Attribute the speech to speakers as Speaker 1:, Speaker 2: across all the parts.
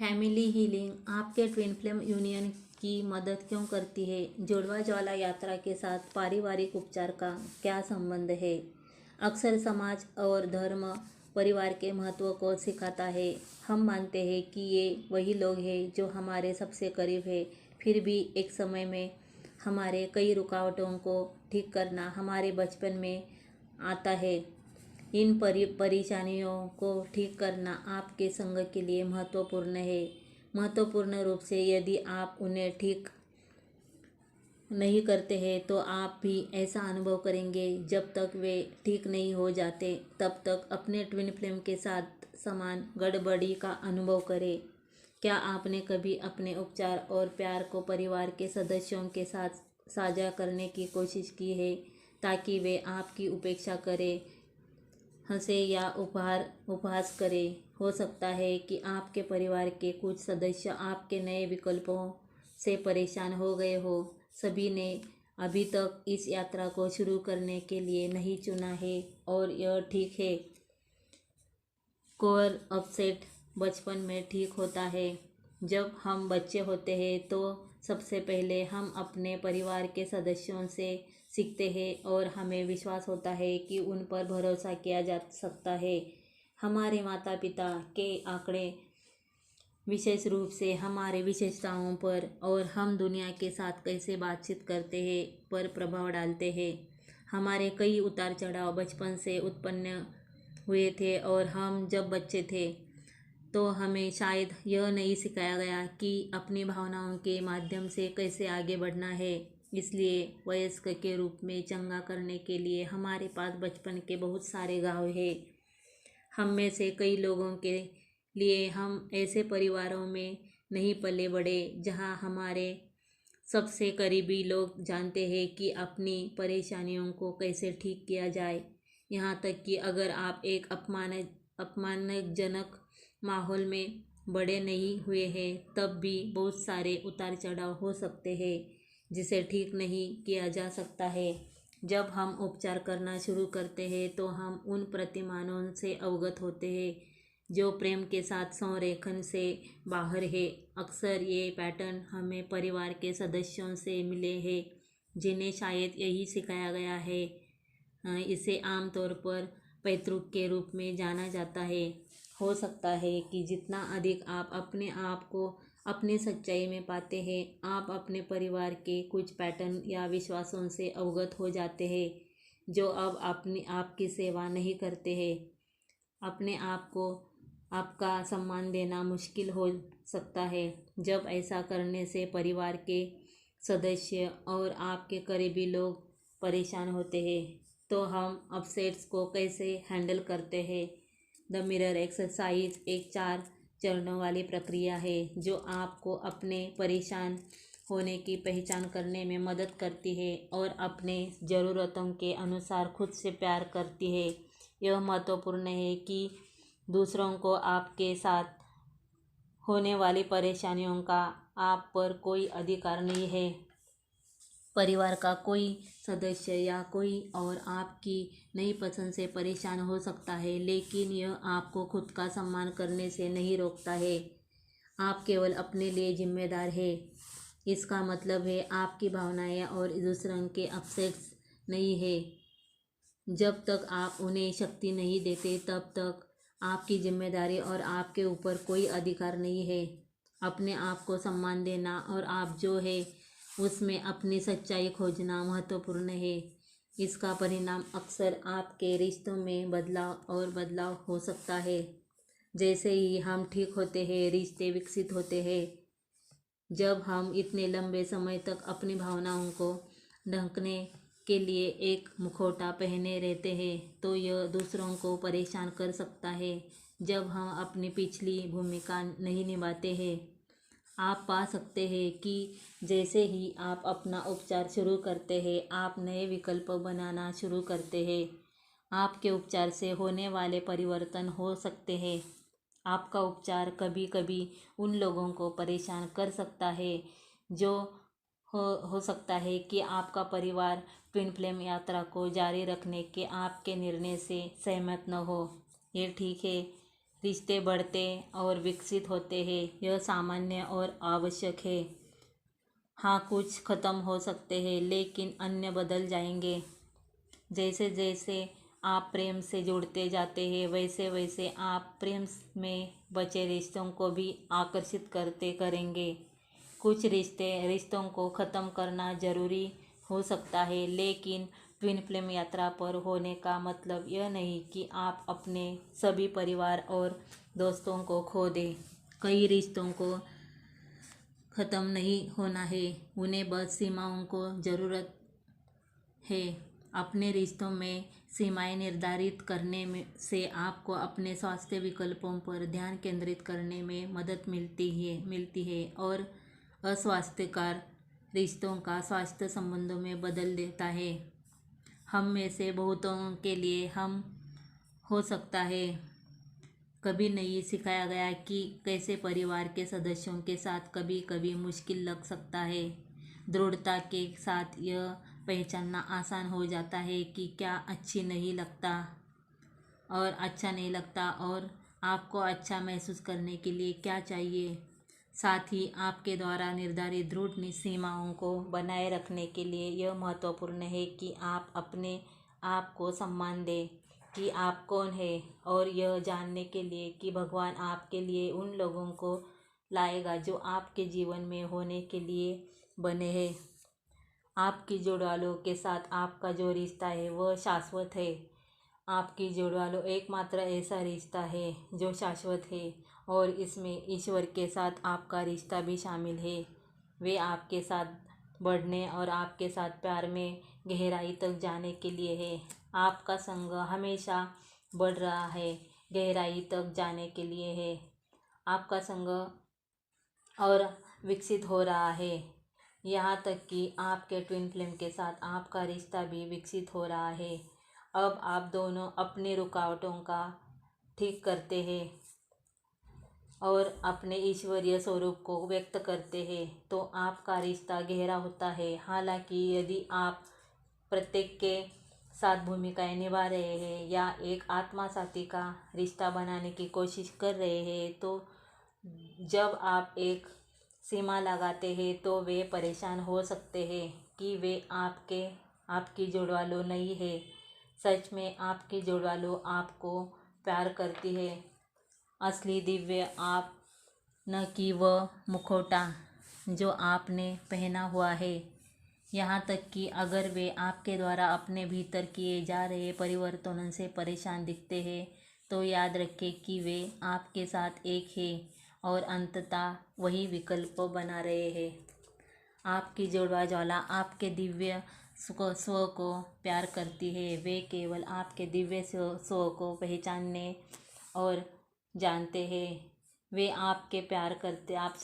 Speaker 1: Family healing आपके twin flame union की मदद क्यों करती है? जुड़वा ज्वाला यात्रा के साथ पारिवारिक उपचार का क्या संबंध है? अक्सर समाज और धर्म परिवार के महत्व को सिखाता है। हम मानते हैं कि ये वही लोग हैं जो हमारे सबसे करीब है। फिर भी एक समय में हमारे कई रुकावटों को ठीक करना हमारे बचपन में आता है। इन परेशानियों को ठीक करना आपके संघ के लिए महत्वपूर्ण रूप से यदि आप उन्हें ठीक नहीं करते हैं तो आप भी ऐसा अनुभव करेंगे। जब तक वे ठीक नहीं हो जाते तब तक अपने ट्विन फ्लेम के साथ समान गड़बड़ी का अनुभव करें। क्या आपने कभी अपने उपचार और प्यार को परिवार के सदस्यों के साथ साझा करने की कोशिश की है ताकि वे आपकी उपेक्षा करें, हंसे या उपहास करे? हो सकता है कि आपके परिवार के कुछ सदस्य आपके नए विकल्पों से परेशान हो गए हो। सभी ने अभी तक इस यात्रा को शुरू करने के लिए नहीं चुना है और यह ठीक है। कोर अपसेट बचपन में ठीक होता है। जब हम बच्चे होते हैं तो सबसे पहले हम अपने परिवार के सदस्यों से सीखते हैं और हमें विश्वास होता है कि उन पर भरोसा किया जा सकता है। हमारे माता पिता के आंकड़े विशेष रूप से हमारे विशेषताओं पर और हम दुनिया के साथ कैसे बातचीत करते हैं पर प्रभाव डालते हैं। हमारे कई उतार चढ़ाव बचपन से उत्पन्न हुए थे और हम जब बच्चे थे तो हमें शायद यह नहीं सिखाया गया कि अपनी भावनाओं के माध्यम से कैसे आगे बढ़ना है। इसलिए वयस्क के रूप में चंगा करने के लिए हमारे पास बचपन के बहुत सारे घाव हैं। हम में से कई लोगों के लिए हम ऐसे परिवारों में नहीं पले बड़े जहां हमारे सबसे करीबी लोग जानते हैं कि अपनी परेशानियों को कैसे ठीक किया जाए। यहाँ तक कि अगर आप एक अपमानजनक माहौल में बड़े नहीं हुए हैं तब भी बहुत सारे उतार चढ़ाव हो सकते हैं जिसे ठीक नहीं किया जा सकता है। जब हम उपचार करना शुरू करते हैं तो हम उन प्रतिमानों से अवगत होते हैं जो प्रेम के साथ संरेखन से बाहर है। अक्सर ये पैटर्न हमें परिवार के सदस्यों से मिले हैं जिन्हें शायद यही सिखाया गया है। इसे आमतौर पर पैतृक के रूप में जाना जाता है। हो सकता है कि जितना अधिक आप अपने आप को अपनी सच्चाई में पाते हैं आप अपने परिवार के कुछ पैटर्न या विश्वासों से अवगत हो जाते हैं जो अब अपनी आपकी सेवा नहीं करते हैं। अपने आप को आपका सम्मान देना मुश्किल हो सकता है। जब ऐसा करने से परिवार के सदस्य और आपके करीबी लोग परेशान होते हैं तो हम अपसेट्स को कैसे हैंडल करते हैं? द मिरर एक्सरसाइज एक 4 चरणों वाली प्रक्रिया है जो आपको अपने परेशान होने की पहचान करने में मदद करती है और अपने ज़रूरतों के अनुसार खुद से प्यार करती है। यह महत्वपूर्ण है कि दूसरों को आपके साथ होने वाली परेशानियों का आप पर कोई अधिकार नहीं है। परिवार का कोई सदस्य या कोई और आपकी नई पसंद से परेशान हो सकता है लेकिन यह आपको खुद का सम्मान करने से नहीं रोकता है। आप केवल अपने लिए जिम्मेदार है। इसका मतलब है आपकी भावनाएं और दूसरों के अपसेट्स नहीं है। जब तक आप उन्हें शक्ति नहीं देते तब तक आपकी जिम्मेदारी और आपके ऊपर कोई अधिकार नहीं है। अपने आप को सम्मान देना और आप जो है उसमें अपनी सच्चाई खोजना महत्वपूर्ण है। इसका परिणाम अक्सर आपके रिश्तों में बदलाव हो सकता है। जैसे ही हम ठीक होते हैं रिश्ते विकसित होते हैं। जब हम इतने लंबे समय तक अपनी भावनाओं को ढकने के लिए एक मुखौटा पहने रहते हैं तो यह दूसरों को परेशान कर सकता है। जब हम अपनी पिछली भूमिका नहीं निभाते हैं आप पा सकते हैं कि जैसे ही आप अपना उपचार शुरू करते हैं आप नए विकल्प बनाना शुरू करते हैं। आपके उपचार से होने वाले परिवर्तन हो सकते हैं। आपका उपचार कभी कभी उन लोगों को परेशान कर सकता है जो हो सकता है कि आपका परिवार ट्विन फ्लेम यात्रा को जारी रखने के आपके निर्णय से सहमत न हो। ये ठीक है। रिश्ते बढ़ते और विकसित होते हैं, यह सामान्य और आवश्यक है। हाँ, कुछ ख़त्म हो सकते हैं लेकिन अन्य बदल जाएंगे। जैसे जैसे आप प्रेम से जुड़ते जाते हैं वैसे वैसे आप प्रेम में बचे रिश्तों को भी आकर्षित करते करेंगे। कुछ रिश्तों को ख़त्म करना ज़रूरी हो सकता है, लेकिन ट्विन फ्लेम यात्रा पर होने का मतलब यह नहीं कि आप अपने सभी परिवार और दोस्तों को खो दें। कई रिश्तों को ख़त्म नहीं होना है, उन्हें बस सीमाओं को ज़रूरत है। अपने रिश्तों में सीमाएं निर्धारित करने में से आपको अपने स्वास्थ्य विकल्पों पर ध्यान केंद्रित करने में मदद मिलती है और अस्वास्थ्यकर रिश्तों का स्वास्थ्य संबंधों में बदल देता है। हम में से बहुतों के लिए हम हो सकता है कभी नहीं सिखाया गया कि कैसे परिवार के सदस्यों के साथ कभी कभी मुश्किल लग सकता है। दृढ़ता के साथ यह पहचानना आसान हो जाता है कि क्या अच्छा नहीं लगता और आपको अच्छा महसूस करने के लिए क्या चाहिए। साथ ही आपके द्वारा निर्धारित दृढ़ सीमाओं को बनाए रखने के लिए यह महत्वपूर्ण है कि आप अपने आप को सम्मान दें कि आप कौन है, और यह जानने के लिए कि भगवान आपके लिए उन लोगों को लाएगा जो आपके जीवन में होने के लिए बने हैं। आपकी जुड़वालों के साथ आपका जो रिश्ता है वह शाश्वत है। आपकी जुड़वालों एकमात्र ऐसा रिश्ता है जो शाश्वत है, और इसमें ईश्वर के साथ आपका रिश्ता भी शामिल है। वे आपके साथ बढ़ने और आपके साथ प्यार में गहराई तक जाने के लिए है। आपका संग हमेशा बढ़ रहा है, गहराई तक जाने के लिए है। आपका संग और विकसित हो रहा है, यहाँ तक कि आपके ट्विन फ्लेम के साथ आपका रिश्ता भी विकसित हो रहा है। अब आप दोनों अपनी रुकावटों का ठीक करते हैं और अपने ईश्वरीय स्वरूप को व्यक्त करते हैं तो आपका रिश्ता गहरा होता है। हालांकि यदि आप प्रत्येक के साथ भूमिकाएं निभा रहे हैं या एक आत्मा साथी का रिश्ता बनाने की कोशिश कर रहे हैं, तो जब आप एक सीमा लगाते हैं तो वे परेशान हो सकते हैं कि वे आपकी जुड़वालो नहीं है। सच में आपकी जुड़वालो आपको प्यार करती है। असली दिव्य आप, न कि वह मुखौटा जो आपने पहना हुआ है। यहाँ तक कि अगर वे आपके द्वारा अपने भीतर किए जा रहे परिवर्तनों से परेशान दिखते हैं, तो याद रखें कि वे आपके साथ एक है और अंततः वही विकल्प बना रहे हैं। आपकी जुड़वा ज्वाला आपके दिव्य स्व को प्यार करती है। वे केवल आपके दिव्य स्व को पहचानने और जानते हैं। वे आपसे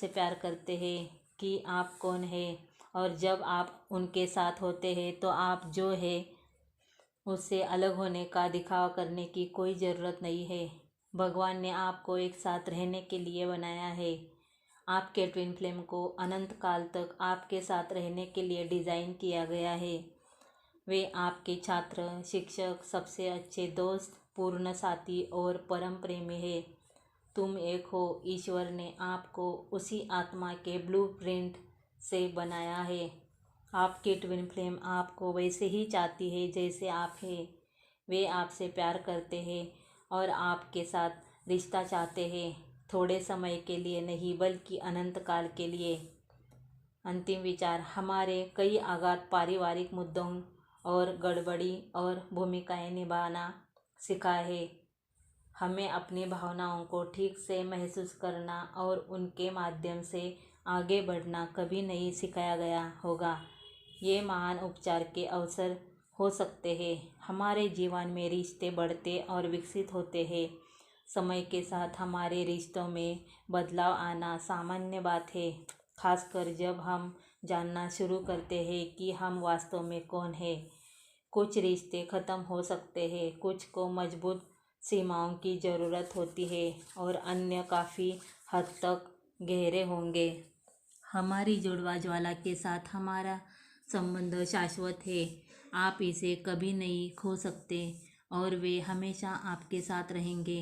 Speaker 1: प्यार करते हैं कि आप कौन है, और जब आप उनके साथ होते हैं तो आप जो है उससे अलग होने का दिखावा करने की कोई ज़रूरत नहीं है। भगवान ने आपको एक साथ रहने के लिए बनाया है। आपके ट्विन फ्लेम को अनंत काल तक आपके साथ रहने के लिए डिज़ाइन किया गया है। वे आपके छात्र, शिक्षक, सबसे अच्छे दोस्त, पूर्ण साथी और परम प्रेमी है। तुम एक हो। ईश्वर ने आपको उसी आत्मा के ब्लूप्रिंट से बनाया है। आपकी ट्विन फ्लेम आपको वैसे ही चाहती है जैसे आप हैं। वे आपसे प्यार करते हैं और आपके साथ रिश्ता चाहते हैं, थोड़े समय के लिए नहीं बल्कि अनंत काल के लिए। अंतिम विचार, हमारे कई आघात पारिवारिक मुद्दों और गड़बड़ी और भूमिकाएं निभाना सिखाए है। हमें अपनी भावनाओं को ठीक से महसूस करना और उनके माध्यम से आगे बढ़ना कभी नहीं सिखाया गया होगा। ये महान उपचार के अवसर हो सकते हैं। हमारे जीवन में रिश्ते बढ़ते और विकसित होते हैं। समय के साथ हमारे रिश्तों में बदलाव आना सामान्य बात है, खासकर जब हम जानना शुरू करते हैं कि हम वास्तव में कौन हैं। कुछ रिश्ते ख़त्म हो सकते हैं, कुछ को मजबूत सीमाओं की ज़रूरत होती है और अन्य काफ़ी हद तक गहरे होंगे। हमारी जुड़वा ज्वाला के साथ हमारा संबंध शाश्वत है। आप इसे कभी नहीं खो सकते और वे हमेशा आपके साथ रहेंगे।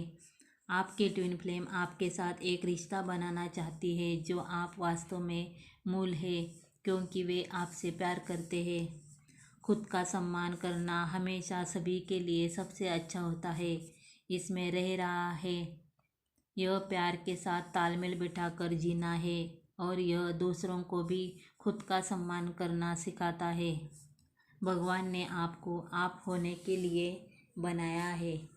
Speaker 1: आपकी ट्विन फ्लेम आपके साथ एक रिश्ता बनाना चाहती है जो आप वास्तव में मूल है, क्योंकि वे आपसे प्यार करते हैं। खुद का सम्मान करना हमेशा सभी के लिए सबसे अच्छा होता है। इसमें रह रहा है यह प्यार के साथ तालमेल बिठाकर जीना है, और यह दूसरों को भी खुद का सम्मान करना सिखाता है। भगवान ने आपको आप होने के लिए बनाया है।